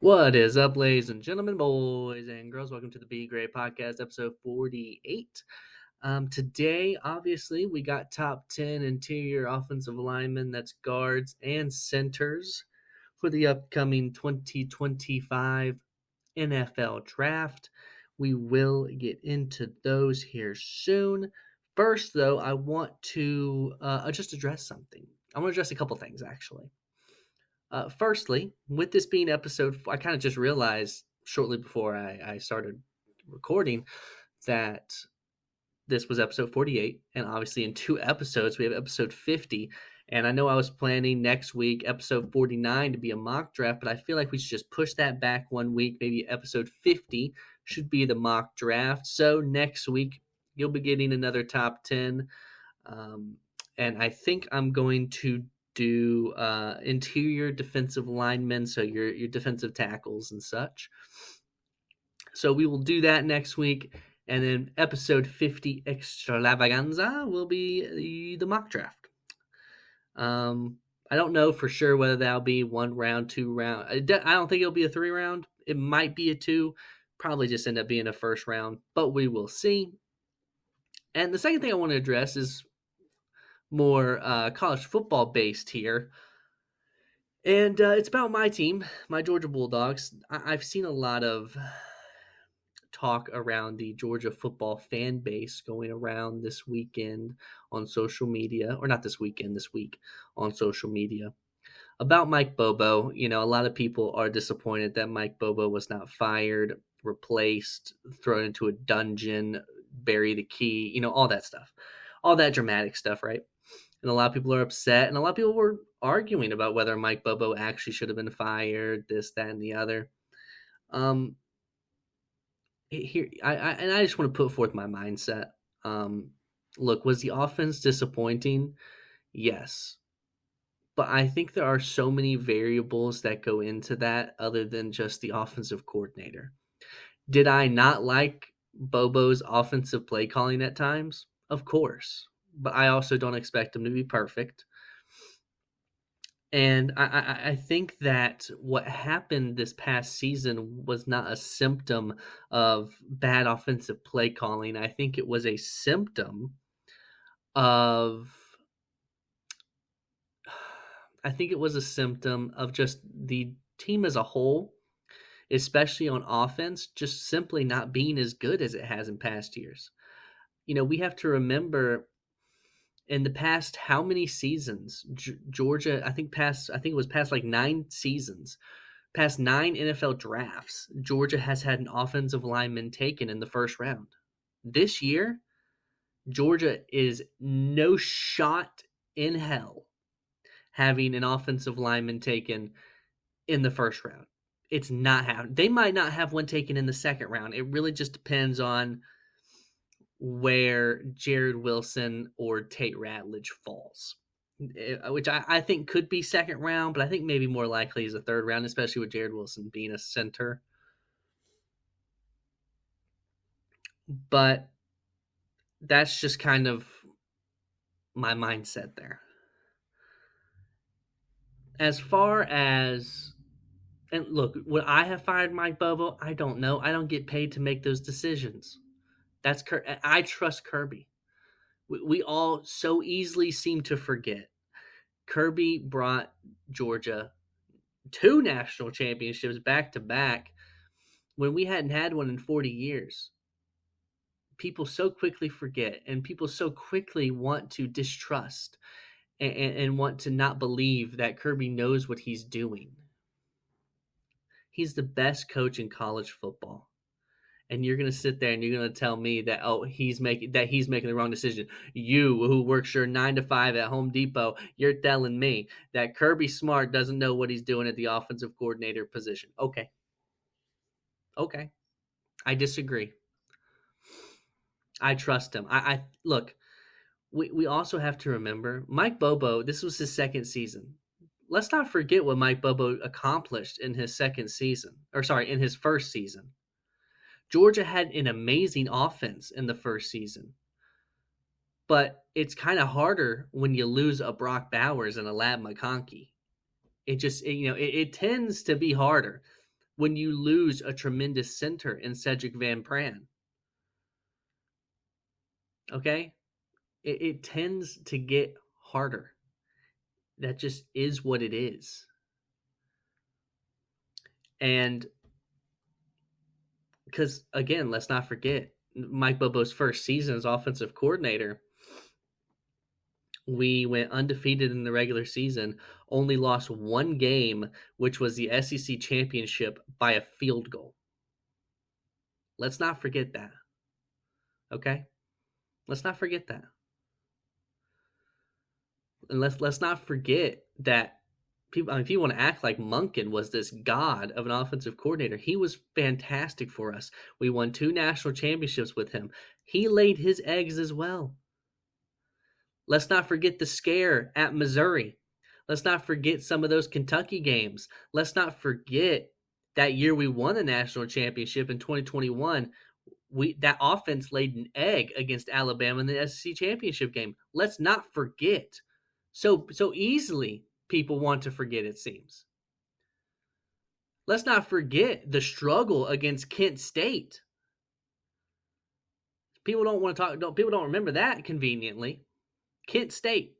What is up, ladies and gentlemen, boys and girls? Welcome to the Be Grey Podcast, episode 48. Today, obviously, we got top 10 interior offensive linemen, that's guards and centers, for the upcoming 2025 NFL Draft. We will get into those here soon. First, though, I want to just address something. I want to address a couple things, actually. Firstly, with this being episode, I kind of just realized shortly before I started recording that this was episode 48. And obviously, in two episodes, we have episode 50. And I know I was planning next week, episode 49, to be a mock draft, but I feel like we should just push that back one week. Maybe episode 50 should be the mock draft. So next week, you'll be getting another top 10. And I think I'm going to do interior defensive linemen, so your defensive tackles and such. So we will do that next week, and then episode 50 extravaganza will be the mock draft. I don't know for sure whether that'll be one round, two round. I don't think it'll be a 3 round. It might be a two. Probably just end up being a first round, but we will see. And the second thing I want to address is more college football based here. And it's about my team, my Georgia Bulldogs. I've seen a lot of talk around the Georgia football fan base going around this weekend on social media, or not this weekend, this week on social media about Mike Bobo. You know, a lot of people are disappointed that Mike Bobo was not fired, replaced, thrown into a dungeon, bury the key, all that stuff, all that dramatic stuff, right? And a lot of people are upset, and a lot of people were arguing about whether Mike Bobo actually should have been fired, this, that, and the other. Here, I just want to put forth my mindset. Look, was the offense disappointing? Yes, but I think there are so many variables that go into that other than just the offensive coordinator. Did I not like Bobo's offensive play calling at times? Of course, but I also don't expect him to be perfect. And I think that what happened this past season was not a symptom of bad offensive play calling. I think it was a symptom of just the team as a whole, especially on offense, just simply not being as good as it has in past years. We have to remember in the past how many seasons Georgia, I think it was past like 9 seasons, past 9 NFL drafts, Georgia has had an offensive lineman taken in the first round. This year, Georgia is no shot in hell having an offensive lineman taken in the first round. It's not happening. They might not have one taken in the second round. It really just depends on where Jared Wilson or Tate Ratledge falls, which I think could be second round, but I think maybe more likely is a third round, especially with Jared Wilson being a center. But that's just kind of my mindset there. As far as, and look, would I have fired Mike Bobo? I don't know. I don't get paid to make those decisions. I trust Kirby. We all so easily seem to forget. Kirby brought Georgia 2 national championships back to back when we hadn't had one in 40 years. People so quickly forget, and people so quickly want to distrust and want to not believe that Kirby knows what he's doing. He's the best coach in college football. And you're going to sit there and you're going to tell me that he's making the wrong decision. You, who works your 9 to 5 at Home Depot, you're telling me that Kirby Smart doesn't know what he's doing at the offensive coordinator position. Okay, I disagree. I trust him. I look. We also have to remember Mike Bobo. This was his second season. Let's not forget what Mike Bobo accomplished in his in his first season. Georgia had an amazing offense in the first season, but it's kind of harder when you lose a Brock Bowers and a Lab McConkey. It tends to be harder. when you lose a tremendous center in Cedric Van Pran. Okay? It tends to get harder. That just is what it is. And because, again, let's not forget, Mike Bobo's first season as offensive coordinator, we went undefeated in the regular season, only lost one game, which was the SEC championship by a field goal. Let's not forget that. Okay? Let's not forget that. And let's not forget that people want to act like Monken was this god of an offensive coordinator. He was fantastic for us. We won 2 national championships with him. He laid his eggs as well. Let's not forget the scare at Missouri. Let's not forget some of those Kentucky games. Let's not forget that year we won the national championship in 2021. That offense laid an egg against Alabama in the SEC championship game. Let's not forget. So easily people want to forget, it seems. Let's not forget the struggle against Kent State. People don't want to talk. People don't remember that conveniently. Kent State.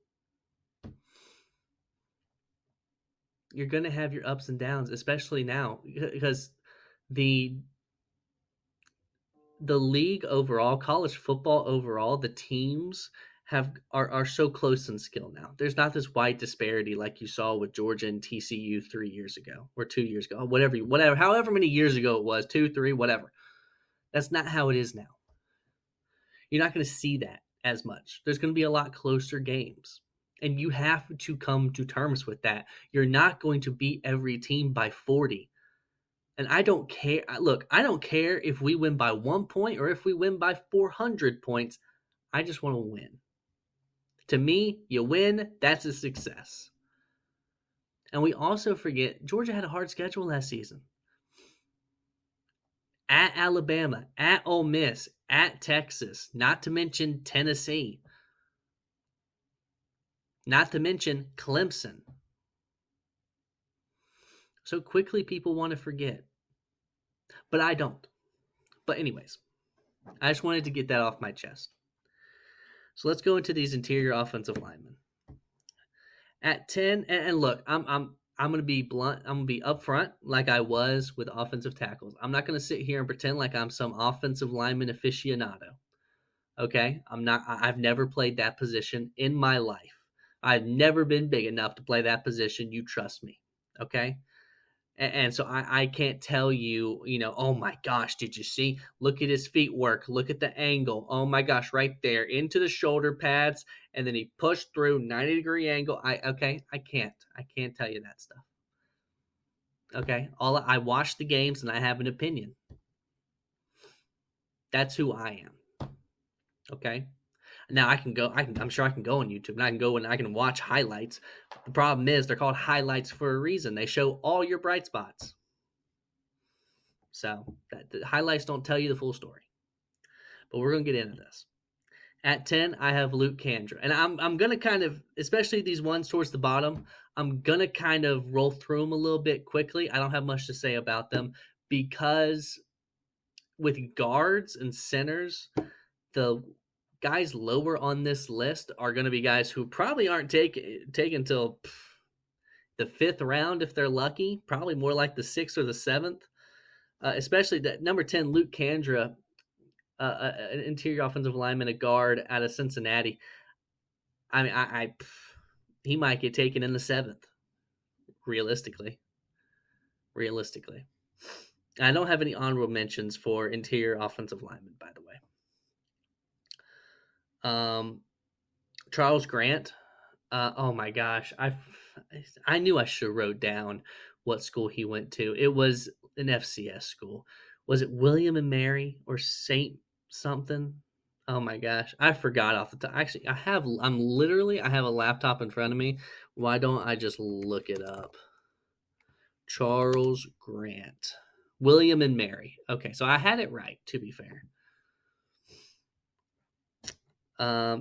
You're going to have your ups and downs, especially now, because the league overall, college football overall, the teams are so close in skill now. There's not this wide disparity like you saw with Georgia and TCU 3 years ago or 2 years ago, whatever, however many years ago it was, 2, 3, whatever. That's not how it is now. You're not going to see that as much. There's going to be a lot closer games. And you have to come to terms with that. You're not going to beat every team by 40. And I don't care. Look, I don't care if we win by 1 point or if we win by 400 points. I just want to win. To me, you win, that's a success. And we also forget, Georgia had a hard schedule last season. At Alabama, at Ole Miss, at Texas, not to mention Tennessee. Not to mention Clemson. So quickly people want to forget. But I don't. But anyways, I just wanted to get that off my chest. So let's go into these interior offensive linemen. At 10, and look, I'm going to be blunt. I'm going to be upfront like I was with offensive tackles. I'm not going to sit here and pretend like I'm some offensive lineman aficionado. Okay? I've never played that position in my life. I've never been big enough to play that position. You trust me. Okay? And so I can't tell you, oh my gosh, did you see? Look at his feet work. Look at the angle. Oh my gosh, right there into the shoulder pads. And then he pushed through 90-degree angle. I can't tell you that stuff. Okay. I watch the games and I have an opinion. That's who I am. Okay. Now I'm sure I can go on YouTube and I can go and I can watch highlights. The problem is they're called highlights for a reason. They show all your bright spots. So the highlights don't tell you the full story. But we're going to get into this. At 10, I have Luke Kandra. And I'm going to kind of, especially these ones towards the bottom, I'm going to kind of roll through them a little bit quickly. I don't have much to say about them because with guards and centers, the guys lower on this list are going to be guys who probably aren't taken until the 5th round if they're lucky, probably more like the 6th or the 7th. Especially that number 10, Luke Kandra, an interior offensive lineman, a guard out of Cincinnati. I mean, he might get taken in the 7th, realistically. I don't have any honorable mentions for interior offensive linemen, by the way. Charles Grant. Oh my gosh, I knew I should have wrote down what school he went to. It was an FCS school. Was it William and Mary or Saint something? Oh my gosh, I forgot off the top. Actually, I have a laptop in front of me. Why don't I just look it up? Charles Grant, William and Mary. Okay, so I had it right. To be fair.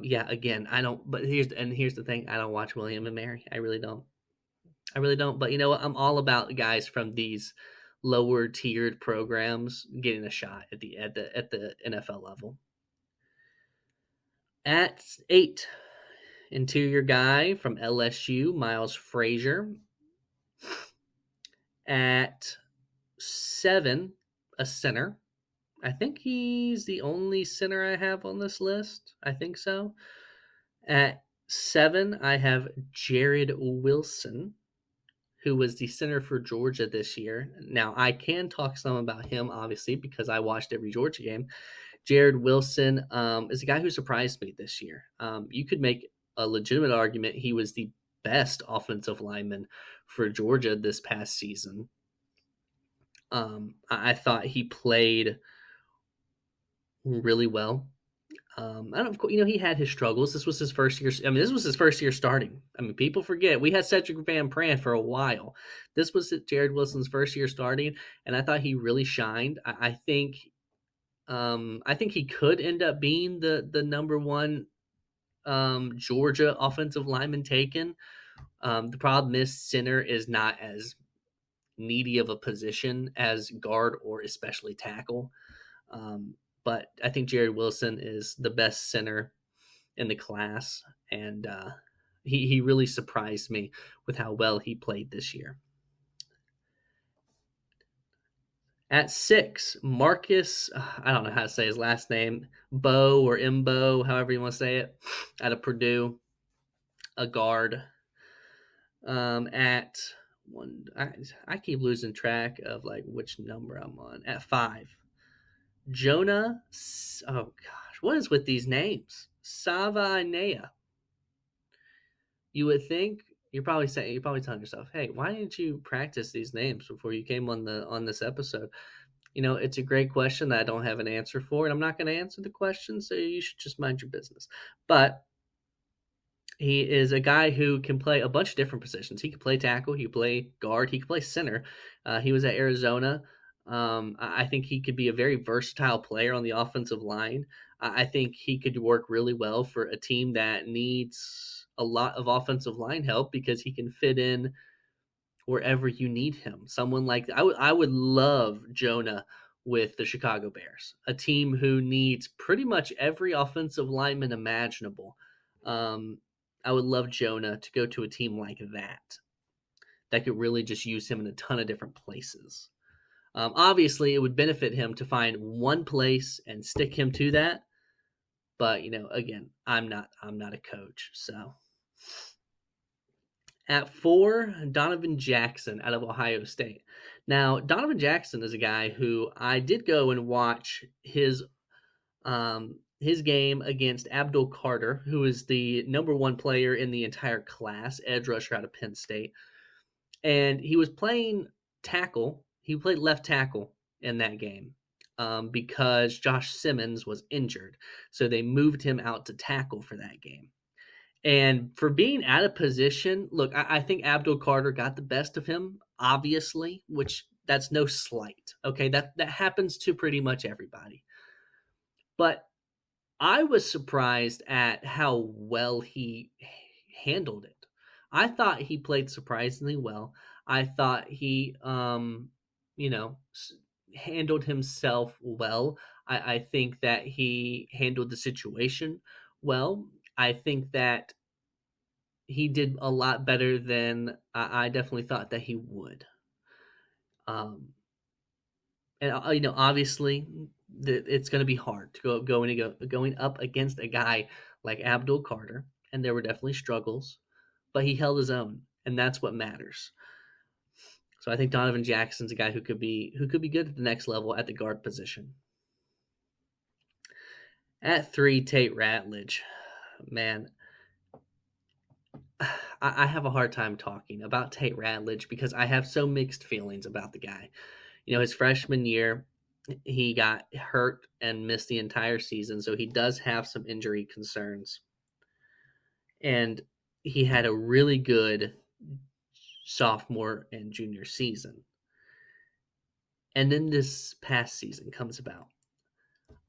Yeah, again, I don't. But here's the thing: I don't watch William and Mary. I really don't. But you know what? I'm all about guys from these lower tiered programs getting a shot at the NFL level. At 8, interior guy from LSU, Miles Frazier. At 7, a center. I think he's the only center I have on this list. I think so. At 7, I have Jared Wilson, who was the center for Georgia this year. Now, I can talk some about him, obviously, because I watched every Georgia game. Jared Wilson is a guy who surprised me this year. You could make a legitimate argument he was the best offensive lineman for Georgia this past season. I thought he played really well. I don't, he had his struggles. This was his first year. I mean, this was his first year starting. I mean, people forget we had Cedric Van Pran for a while. This was Jared Wilson's first year starting, and I thought he really shined. I think he could end up being the number one Georgia offensive lineman taken. The problem is center is not as needy of a position as guard or especially tackle. But I think Jared Wilson is the best center in the class, and he really surprised me with how well he played this year. At 6, Marcus, I don't know how to say his last name, Bo or Imbo, however you want to say it, out of Purdue, a guard. At 1, I keep losing track of like which number I'm on. At 5, Jonah, oh gosh, what is with these names? Savanea. You would think you're probably telling yourself, "Hey, why didn't you practice these names before you came on this episode?" It's a great question that I don't have an answer for, and I'm not going to answer the question, so you should just mind your business. But he is a guy who can play a bunch of different positions. He can play tackle, he can play guard, he can play center. He was at Arizona. I think he could be a very versatile player on the offensive line. I think he could work really well for a team that needs a lot of offensive line help because he can fit in wherever you need him. Someone like I would love Jonah with the Chicago Bears, a team who needs pretty much every offensive lineman imaginable. I would love Jonah to go to a team like that could really just use him in a ton of different places. Obviously, it would benefit him to find one place and stick him to that. But again, I'm not a coach, so. At 4, Donovan Jackson out of Ohio State. Now, Donovan Jackson is a guy who I did go and watch his game against Abdul Carter, who is the number 1 player in the entire class, edge rusher out of Penn State. And he was playing tackle. He played left tackle in that game because Josh Simmons was injured. So they moved him out to tackle for that game. And for being out of position, look, I think Abdul Carter got the best of him, obviously, which that's no slight. Okay, that happens to pretty much everybody. But I was surprised at how well he handled it. I thought he played surprisingly well. I thought he, handled himself well. I think that he handled the situation well. I think that he did a lot better than I definitely thought that he would. And obviously, it's going to be hard to going up against a guy like Abdul Carter, and there were definitely struggles, but he held his own, and that's what matters. So I think Donovan Jackson's a guy who could be good at the next level at the guard position. At 3, Tate Ratledge. Man, I have a hard time talking about Tate Ratledge because I have so mixed feelings about the guy. His freshman year, he got hurt and missed the entire season, so he does have some injury concerns. And he had a really good sophomore and junior season. And then this past season comes about.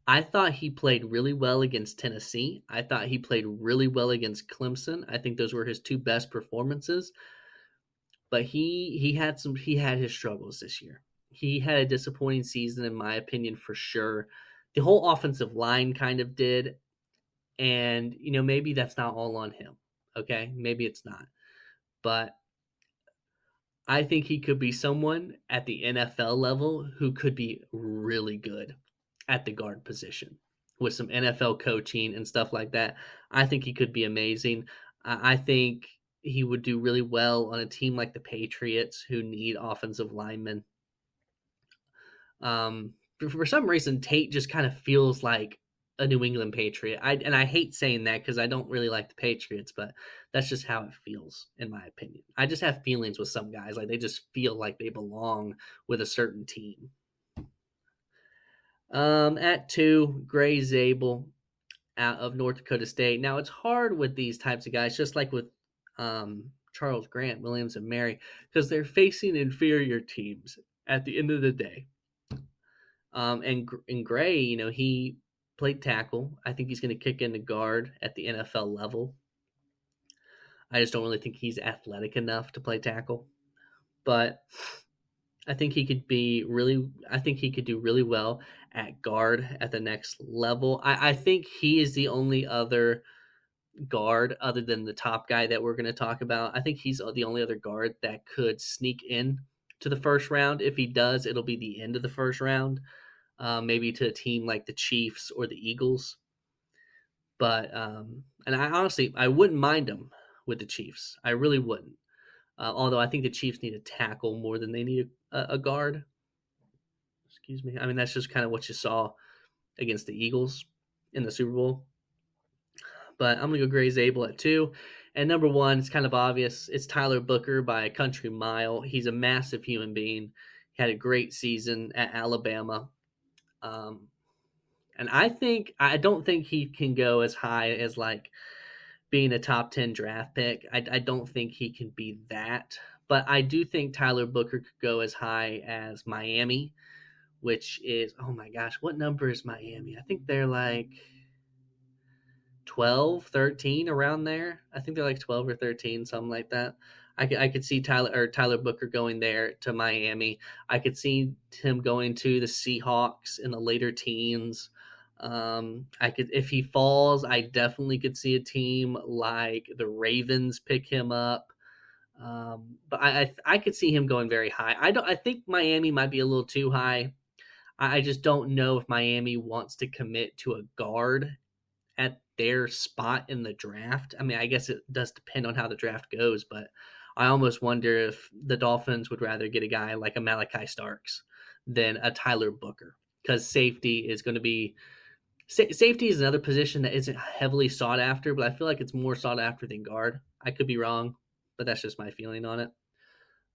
I thought he played really well against Tennessee. I thought he played really well against Clemson. I think those were his 2 best performances. But he had his struggles this year. he had a disappointing season, in my opinion, for sure. The whole offensive line kind of did. And, maybe that's not all on him. Okay. Maybe it's not. But I think he could be someone at the NFL level who could be really good at the guard position with some NFL coaching and stuff like that. I think he could be amazing. I think he would do really well on a team like the Patriots who need offensive linemen. For some reason, Tate just kind of feels like a New England Patriot. I hate saying that because I don't really like the Patriots, but that's just how it feels, in my opinion. I just have feelings with some guys, like they just feel like they belong with a certain team. At 2, Gray Zabel out of North Dakota State. Now it's hard with these types of guys, just like with Charles Grant, Williams, and Mary, because they're facing inferior teams at the end of the day. And Gray, he played tackle. I think he's going to kick into guard at the NFL level. I just don't really think he's athletic enough to play tackle, but I think he could be really. I think he could do really well at guard at the next level. I think he is the only other guard other than the top guy that we're going to talk about. I think he's the only other guard that could sneak in to the first round. If he does, it'll be the end of the first round. Maybe to a team like the Chiefs or the Eagles. But and I wouldn't mind him with the Chiefs. I really wouldn't. Although I think the Chiefs need a tackle more than they need a guard. Excuse me. I mean, that's just kind of what you saw against the Eagles in the Super Bowl. But I'm gonna go Gray Zabel at 2. And number 1, it's kind of obvious. It's Tyler Booker by a country mile. He's a massive human being. He had a great season at Alabama. And I don't think he can go as high as like being a top 10 draft pick. I don't think he can be that. But I do think Tyler Booker could go as high as Miami, which is, oh my gosh, what number is Miami? I think they're like 12, 13, around there. I think they're like 12 or 13, something like that. I could see Tyler Booker going there to Miami. I could see him going to the Seahawks in the later teens. I could, if he falls, I definitely could see a team like the Ravens pick him up. But I could see him going very high. I think Miami might be a little too high. I just don't know if Miami wants to commit to a guard at their spot in the draft. I mean, I guess it does depend on how the draft goes, but I almost wonder if the Dolphins would rather get a guy like a Malachi Starks than a Tyler Booker, because safety is another position that isn't heavily sought after, but I feel like it's more sought after than guard. I could be wrong, but that's just my feeling on it.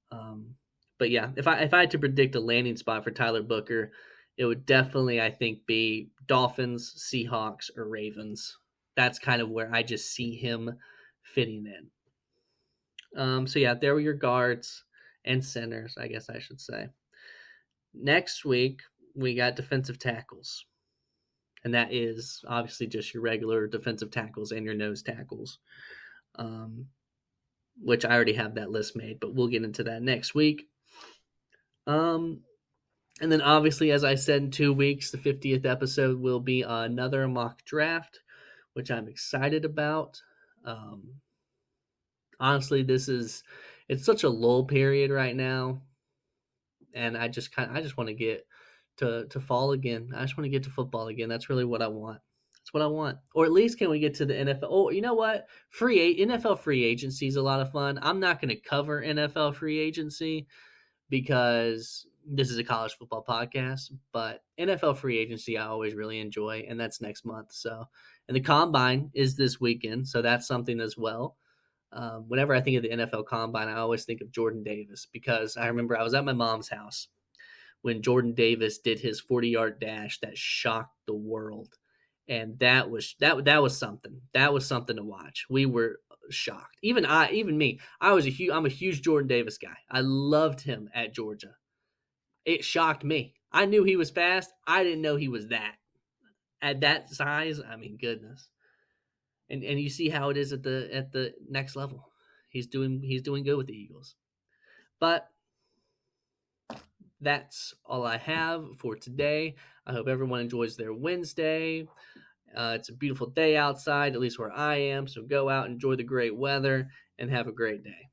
Um, but yeah, if I had to predict a landing spot for Tyler Booker, it would definitely, I think, be Dolphins, Seahawks, or Ravens. That's kind of where I just see him fitting in. So yeah, there were your guards and centers, I guess I should say. Next week we got defensive tackles, and that is obviously just your regular defensive tackles and your nose tackles, which I already have that list made, but we'll get into that next week. And then obviously, as I said, in 2 weeks, the 50th episode will be another mock draft, which I'm excited about. Honestly, it's such a lull period right now, and I just want to get to fall again. I just want to get to football again. That's really what I want. That's what I want. Or at least can we get to the NFL? Oh, you know what? NFL free agency is a lot of fun. I'm not going to cover NFL free agency because this is a college football podcast, but NFL free agency I always really enjoy, and that's next month. So, and the combine is this weekend, so that's something as well. Whenever I think of the NFL combine, I always think of Jordan Davis, because I remember I was at my mom's house when Jordan Davis did his 40-yard dash that shocked the world. And that was something. That was something to watch. We were shocked. Even me. I'm a huge Jordan Davis guy. I loved him at Georgia. It shocked me. I knew he was fast. I didn't know he was that. At that size, I mean, goodness. And you see how it is at the next level. He's doing good with the Eagles. But that's all I have for today. I hope everyone enjoys their Wednesday. It's a beautiful day outside, at least where I am. So go out, enjoy the great weather, and have a great day.